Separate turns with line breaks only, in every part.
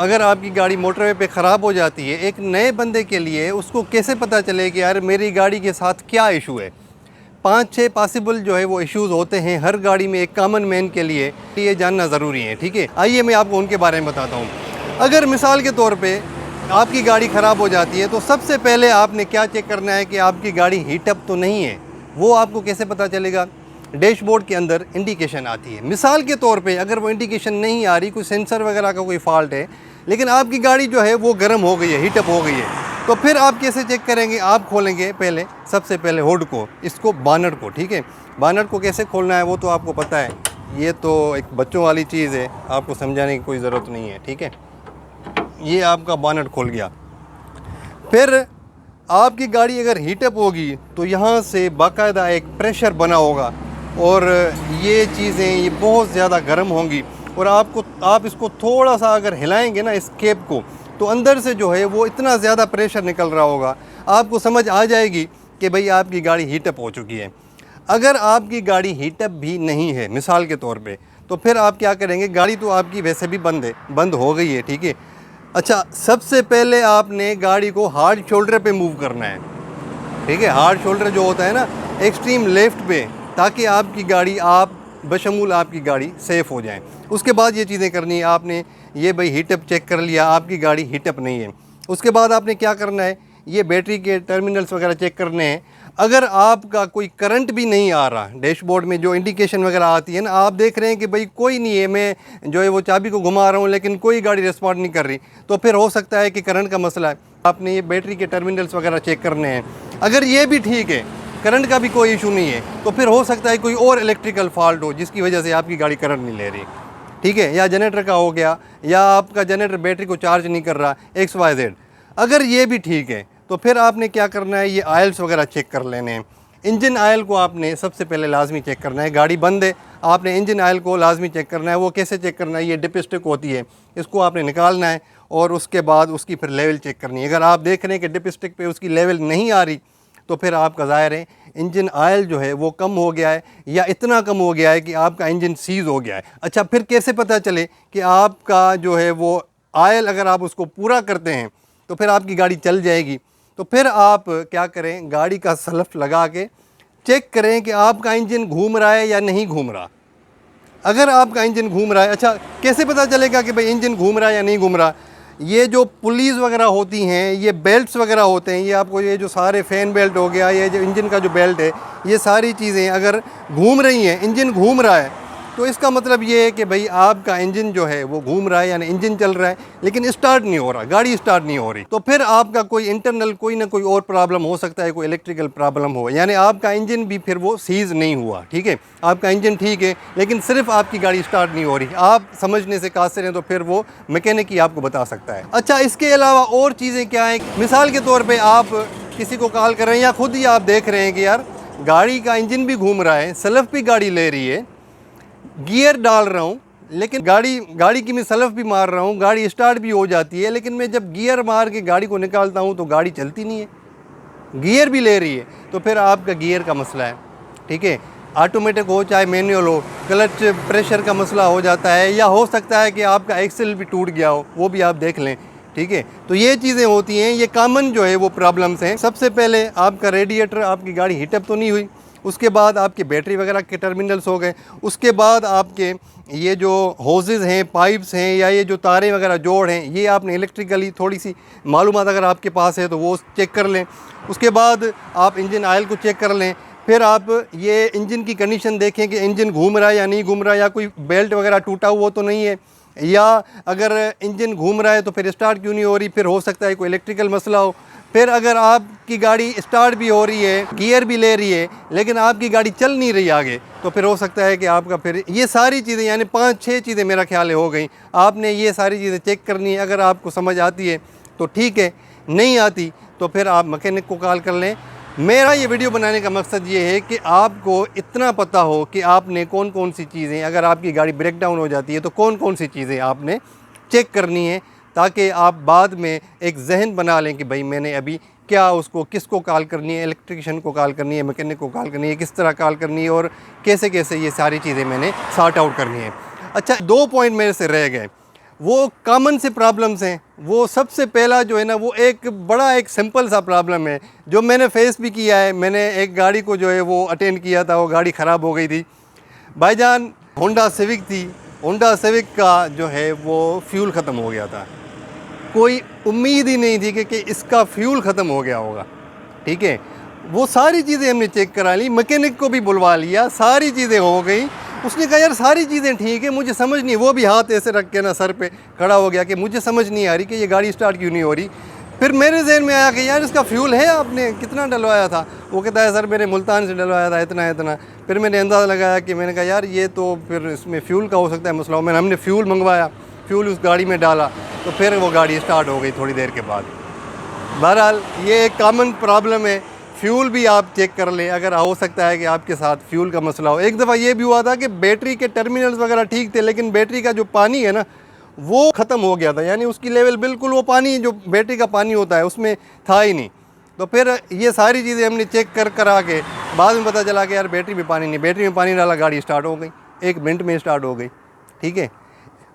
अगर आपकी गाड़ी मोटरवे पे ख़राब हो जाती है, एक नए बंदे के लिए उसको कैसे पता चले कि यार मेरी गाड़ी के साथ क्या इशू है। 5-6 पॉसिबल जो है वो इश्यूज़ होते हैं हर गाड़ी में, एक कॉमन मैन के लिए ये जानना ज़रूरी है। ठीक है, आइए मैं आपको उनके बारे में बताता हूँ। अगर मिसाल के तौर पे आपकी गाड़ी ख़राब हो जाती है तो सबसे पहले आपने क्या चेक करना है कि आपकी गाड़ी हीटअप तो नहीं है। वो आपको कैसे पता चलेगा? डैशबोर्ड के अंदर इंडिकेशन आती है। मिसाल के तौर पे अगर वो इंडिकेशन नहीं आ रही, कोई सेंसर वगैरह का कोई फॉल्ट है, लेकिन आपकी गाड़ी जो है वो गर्म हो गई है, हीटअप हो गई है, तो फिर आप कैसे चेक करेंगे? आप खोलेंगे पहले, सबसे पहले हुड को, इसको बानट को। ठीक है, बानट को कैसे खोलना है वो तो आपको पता है, ये तो एक बच्चों वाली चीज़ है, आपको समझाने की कोई ज़रूरत नहीं है। ठीक है, ये आपका बानट खुल गया। फिर आपकी गाड़ी अगर हीटअप होगी तो यहाँ से बाकायदा एक प्रेशर बना होगा और ये चीज़ें ये बहुत ज़्यादा गर्म होंगी और आप इसको थोड़ा सा अगर हिलाएंगे ना इस केप को, तो अंदर से जो है वो इतना ज़्यादा प्रेशर निकल रहा होगा, आपको समझ आ जाएगी कि भाई आपकी गाड़ी हीटअप हो चुकी है। अगर आपकी गाड़ी हीटअप भी नहीं है मिसाल के तौर पे, तो फिर आप क्या करेंगे? गाड़ी तो आपकी वैसे भी बंद हो गई है। ठीक है, अच्छा, सबसे पहले आपने गाड़ी को हार्ड शोल्डर पे मूव करना है। ठीक है, हार्ड शोल्डर जो होता है ना, एक्सट्रीम लेफ़्ट पे, ताकि आपकी गाड़ी बशमूल आपकी गाड़ी सेफ़ हो जाए। उसके बाद ये चीज़ें करनी है आपने। ये भाई हीटअप चेक कर लिया, आपकी गाड़ी हीटअप नहीं है। उसके बाद आपने क्या करना है? ये बैटरी के टर्मिनल्स वगैरह चेक करने हैं। अगर आपका कोई करंट भी नहीं आ रहा, डैशबोर्ड में जो इंडिकेशन वगैरह आती है ना, आप देख रहे हैं कि भाई कोई नहीं है, मैं जो है वो चाबी को घुमा रहा हूँ लेकिन कोई गाड़ी रिस्पॉन्ड नहीं कर रही, तो फिर हो सकता है कि करंट का मसला है। आपने ये बैटरी के टर्मिनल्स वगैरह चेक करने हैं। अगर ये भी ठीक है, करंट का भी कोई इशू नहीं है, तो फिर हो सकता है कोई और इलेक्ट्रिकल फॉल्ट हो जिसकी वजह से आपकी गाड़ी करंट नहीं ले रही। ठीक है, या जनरेटर का हो गया, या आपका जनरेटर बैटरी को चार्ज नहीं कर रहा, XYZ। अगर ये भी ठीक है तो फिर आपने क्या करना है? ये आयल्स वगैरह चेक कर लेने हैं। इंजन आयल को आपने सबसे पहले लाजमी चेक करना है। गाड़ी बंद है, आपने इंजन आयल को लाजमी चेक करना है। वो कैसे चेक करना है? ये डिपस्टिक होती है, इसको आपने निकालना है और उसके बाद उसकी फिर लेवल चेक करनी है। अगर आप देख रहे हैं कि डिपस्टिक पे उसकी लेवल नहीं आ रही, तो फिर आपका ज़ाहिर है इंजन आयल जो है वो कम हो गया है, या इतना कम हो गया है कि आपका इंजन सीज़ हो गया है। अच्छा, फिर कैसे पता चले कि आपका जो है वो आयल, अगर आप उसको पूरा करते हैं तो फिर आपकी गाड़ी चल जाएगी। तो फिर आप क्या करें? गाड़ी का सल्फ लगा के चेक करें कि आपका इंजन घूम रहा है या नहीं घूम रहा। अगर आपका इंजन घूम रहा है, अच्छा कैसे पता चलेगा कि भाई इंजन घूम रहा है या नहीं घूम रहा? ये जो पुलीज़ वगैरह होती हैं, ये बेल्ट्स वगैरह होते हैं, ये आपको ये जो सारे फ़ैन बेल्ट हो गया, ये जो इंजन का जो बेल्ट है, ये सारी चीज़ें अगर घूम रही हैं, इंजन घूम रहा है, तो इसका मतलब ये है कि भाई आपका इंजन जो है वो घूम रहा है, यानी इंजन चल रहा है लेकिन स्टार्ट नहीं हो रहा, गाड़ी स्टार्ट नहीं हो रही। तो फिर आपका कोई इंटरनल कोई ना कोई और प्रॉब्लम हो सकता है, कोई इलेक्ट्रिकल प्रॉब्लम हो, यानी आपका इंजन भी फिर वो सीज़ नहीं हुआ। ठीक है, आपका इंजन ठीक है लेकिन सिर्फ आपकी गाड़ी स्टार्ट नहीं हो रही। आप समझने से कासिर हैं, तो फिर वो मैकेनिक ही आपको बता सकता है। अच्छा, इसके अलावा और चीज़ें क्या हैं? मिसाल के तौर पर आप किसी को कॉल कर रहे हैं या खुद ही आप देख रहे हैं कि यार गाड़ी का इंजन भी घूम रहा है, सल्फ भी गाड़ी ले रही है, गियर डाल रहा हूँ, लेकिन गाड़ी की मैं सल्फ भी मार रहा हूँ, गाड़ी स्टार्ट भी हो जाती है, लेकिन मैं जब गियर मार के गाड़ी को निकालता हूँ तो गाड़ी चलती नहीं है, गियर भी ले रही है, तो फिर आपका गियर का मसला है। ठीक है, ऑटोमेटिक हो चाहे मैनुअल हो, क्लच प्रेशर का मसला हो जाता है, या हो सकता है कि आपका एक्सेल भी टूट गया हो, वो भी आप देख लें। ठीक है, तो ये चीज़ें होती हैं, ये कॉमन जो है वो प्रॉब्लम्स हैं। सबसे पहले आपका रेडिएटर, आपकी गाड़ी हीटअप तो नहीं हुई, उसके बाद आपकी बैटरी वगैरह के टर्मिनल्स हो गए, उसके बाद आपके ये जो होजेज़ हैं, पाइप्स हैं, या ये जो तारें वगैरह जोड़ हैं, ये आपने इलेक्ट्रिकली थोड़ी सी मालूमात अगर आपके पास है तो वो चेक कर लें। उसके बाद आप इंजन आयल को चेक कर लें। फिर आप ये इंजन की कंडीशन देखें कि इंजन घूम रहा है या नहीं घूम रहा है, या कोई बेल्ट वगैरह टूटा हुआ तो नहीं है, या अगर इंजन घूम रहा है तो फिर स्टार्ट क्यों नहीं हो रही, फिर हो सकता है कोई इलेक्ट्रिकल मसला हो। फिर अगर आपकी गाड़ी स्टार्ट भी हो रही है, गियर भी ले रही है, लेकिन आपकी गाड़ी चल नहीं रही आगे, तो फिर हो सकता है कि आपका फिर ये सारी चीज़ें, यानी 5-6 चीज़ें मेरा ख्याल है हो गई। आपने ये सारी चीज़ें चेक करनी है। अगर आपको समझ आती है तो ठीक है, नहीं आती तो फिर आप मैकेनिक को कॉल कर लें। मेरा ये वीडियो बनाने का मकसद ये है कि आपको इतना पता हो कि आपने कौन कौन सी चीज़ें, अगर आपकी गाड़ी ब्रेक डाउन हो जाती है तो कौन कौन सी चीज़ें आपने चेक करनी है, ताकि आप बाद में एक जहन बना लें कि भाई मैंने अभी क्या, उसको किसको कॉल करनी है, इलेक्ट्रिशियन को कॉल करनी है, मैकेनिक को कॉल करनी है, किस तरह कॉल करनी है, और कैसे कैसे ये सारी चीज़ें मैंने सॉर्ट आउट करनी है। अच्छा, 2 पॉइंट मेरे से रह गए। वो कॉमन से प्रॉब्लम्स हैं। वो सबसे पहला जो है ना, वो एक सिंपल सा प्रॉब्लम है जो मैंने फेस भी किया है। मैंने एक गाड़ी को जो है वो अटेंड किया था, वो गाड़ी ख़राब हो गई थी भाईजान। होंडा सिविक थी। होंडा सिविक का जो है वो फ्यूल ख़त्म हो गया था। कोई उम्मीद ही नहीं थी कि इसका फ्यूल ख़त्म हो गया होगा, ठीक है। वो सारी चीज़ें हमने चेक करा ली, मैकेनिक को भी बुलवा लिया, सारी चीज़ें हो गई। उसने कहा यार सारी चीज़ें ठीक है, मुझे समझ नहीं। वो भी हाथ ऐसे रख के ना सर पे खड़ा हो गया कि मुझे समझ नहीं आ रही कि ये गाड़ी स्टार्ट क्यों नहीं हो रही। फिर मेरे जहन में आया कि यार इसका फ्यूल है, आपने कितना डलवाया था? वो कहता है सर मैंने मुल्तान से डलवाया था इतना इतना। फिर मैंने अंदाज़ा लगाया कि मैंने कहा यार ये तो फिर इसमें फ्यूल का हो सकता है मसला। मैंने हमने फ्यूल मंगवाया, फ्यूल उस गाड़ी में डाला, तो फिर वो गाड़ी स्टार्ट हो गई थोड़ी देर के बाद। बहरहाल ये एक कॉमन प्रॉब्लम है। फ्यूल भी आप चेक कर लें, अगर हो सकता है कि आपके साथ फ्यूल का मसला हो। एक दफ़ा ये भी हुआ था कि बैटरी के टर्मिनल्स वगैरह ठीक थे, लेकिन बैटरी का जो पानी है ना वो ख़त्म हो गया था, यानी उसकी लेवल बिल्कुल, वो पानी जो बैटरी का पानी होता है उसमें था ही नहीं। तो फिर ये सारी चीज़ें हमने चेक करा के बाद में पता चला कि यार बैटरी में पानी नहीं। बैटरी में पानी डाला, गाड़ी स्टार्ट हो गई, 1 मिनट में स्टार्ट हो गई, ठीक है।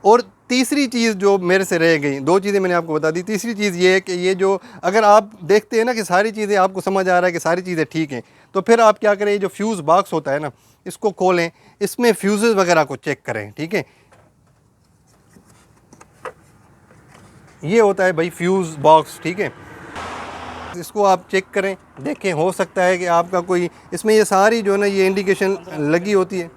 और तीसरी चीज़ जो मेरे से रह गई, 2 चीज़ें मैंने आपको बता दी। तीसरी चीज़ ये है कि ये जो अगर आप देखते हैं ना कि सारी चीज़ें आपको समझ आ रहा है कि सारी चीज़ें ठीक हैं, तो फिर आप क्या करें, ये जो फ्यूज़ बॉक्स होता है ना, इसको खोलें, इसमें फ्यूज़ वगैरह को चेक करें, ठीक है। ये होता है भाई फ्यूज़ बॉक्स, ठीक है। इसको आप चेक करें, देखें, हो सकता है कि आपका कोई इसमें ये सारी जो है ना ये इंडिकेशन लगी होती है,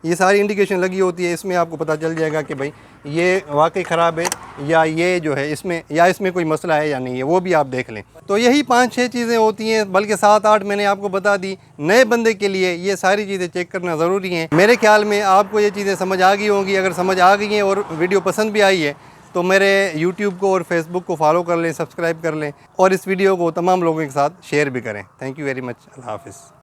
ये सारी इंडिकेशन लगी होती है। इसमें आपको पता चल जाएगा कि भाई ये वाकई ख़राब है या ये जो है इसमें कोई मसला है या नहीं है, वो भी आप देख लें। तो यही 5-6 चीज़ें होती हैं, बल्कि 7-8 मैंने आपको बता दी। नए बंदे के लिए ये सारी चीज़ें चेक करना ज़रूरी हैं। मेरे ख्याल में आपको ये चीज़ें समझ आ गई होंगी। अगर समझ आ गई हैं और वीडियो पसंद भी आई है तो मेरे YouTube को और Facebook को फॉलो कर लें, सब्सक्राइब कर लें और इस वीडियो को तमाम लोगों के साथ शेयर भी करें। Thank you very much. अल्लाह हाफ़िज़।